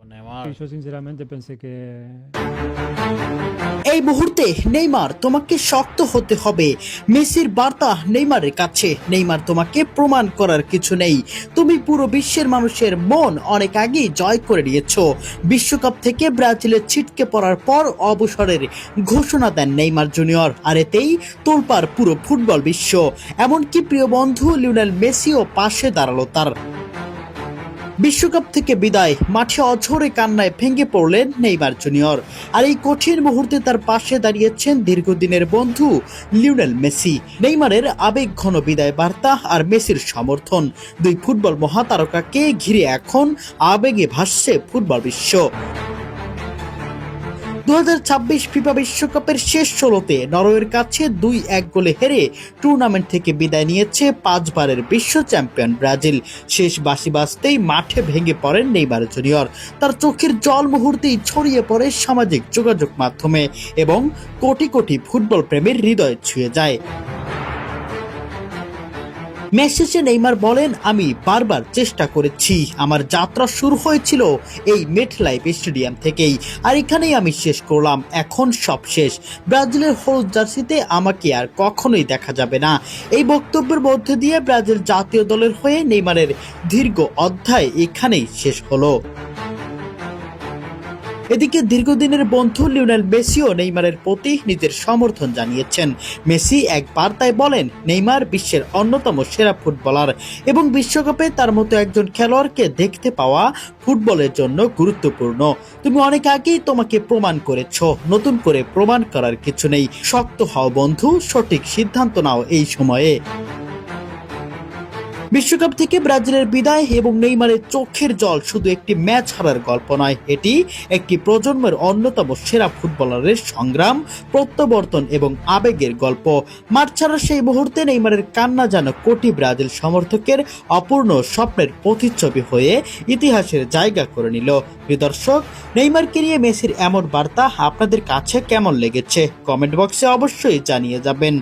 Yo sinceramente pensé que এই মুহূর্তে Neymar তোমাকে শক্ত হতে হবে। মেসির বার্তা নেইমারের কাছে, নেইমার তোমাকে প্রমাণ করার কিছু নেই। তুমি পুরো বিশ্বের মানুষের মন অনেক আগেই জয় করে নিয়েছো। বিশ্বকাপ থেকে ব্রাজিলের ছিটকে পড়ার পর অবসরের ঘোষণা দেন নেইমার জুনিয়র, আর এতেই তোলপাড় পুরো ফুটবল বিশ্ব। এমনকি প্রিয় বন্ধু লিওনেল মেসিও পাশে দাঁড়ালো তার। বিশ্বকাপ থেকে বিদায়, মাঠে অঝরে কান্নায় ভেঙে পড়লেন নেইমার জুনিয়র। আর এই কঠিন মুহূর্তে তার পাশে দাঁড়িয়েছেন দীর্ঘদিনের বন্ধু লিওনেল মেসি। নেইমারের আবেগঘন বিদায় বার্তা আর মেসির সমর্থন, দুই ফুটবল মহাতারকাকে ঘিরে এখন আবেগে ভাসছে ফুটবল বিশ্ব। 2026 ফিফা বিশ্বকাপের শেষ 16তে নরওয়ের কাছে 2-1 গোলে হেরে টুর্নামেন্ট থেকে বিদায় নিয়েছে 5 বারের বিশ্ব চ্যাম্পিয়ন ব্রাজিল। শেষ বাঁশি বাজতেই মাঠে ভেঙে পড়েন নেইমার জুনিয়র। তার চোখের জল মুহূর্তেই ছড়িয়ে পড়ে সামাজিক যোগাযোগ মাধ্যমে এবং কোটি কোটি ফুটবল প্রেমীর হৃদয় ছুঁয়ে যায়। মেসেজে নেইমার বলেন, আমি বারবার চেষ্টা করেছি, আমার যাত্রা শুরু হয়েছিল এই মেটলাইফ স্টেডিয়াম থেকেই, আর এখানেই আমি শেষ করলাম। এখন সব শেষ। ব্রাজিলের হলুদ জার্সিতে আমাকে আর কখনোই দেখা যাবে না। এই বক্তব্যের মধ্যে দিয়ে ব্রাজিল জাতীয় দলের হয়ে নেইমারের দীর্ঘ অধ্যায় এখানেই শেষ হলো। এদিকে দীর্ঘদিনের বন্ধু লিওনেল মেসিও নেইমারের প্রতি নিজের সমর্থন জানিয়েছেন। মেসি এক বার্তায় বলেন, নেইমার বিশ্বের অন্যতম সেরা ফুটবলার এবং বিশ্বকাপে তার মতো একজন খেলোয়াড়কে দেখতে পাওয়া ফুটবলের জন্য গুরুত্বপূর্ণ। তুমি অনেক আগেই তোমাকে প্রমাণ করেছো, নতুন করে প্রমাণ করার কিছু নেই। শক্ত হও বন্ধু, সঠিক সিদ্ধান্ত নাও এই সময়ে। বিশ্বকাপ থেকে ব্রাজিলের বিদায় এবং নেইমারের চোখের জল শুধু একটি ম্যাচ হারার গল্প নয়, এটি একটি প্রজন্মের অন্যতম সেরা ফুটবলারের সংগ্রাম, প্রত্যাবর্তন এবং আবেগের গল্প। মাঠ ছাড়ার সেই মুহূর্তে নেইমারের কান্না যেন কোটি ব্রাজিল সমর্থকের অপূর্ণ স্বপ্নের প্রতিচ্ছবি হয়ে ইতিহাসের জায়গা করে নিল। প্রিয় দর্শক, নেইমারকে নিয়ে মেসির এমন বার্তা আপনাদের কাছে কেমন লেগেছে কমেন্ট বক্সে অবশ্যই জানিয়ে যাবেন।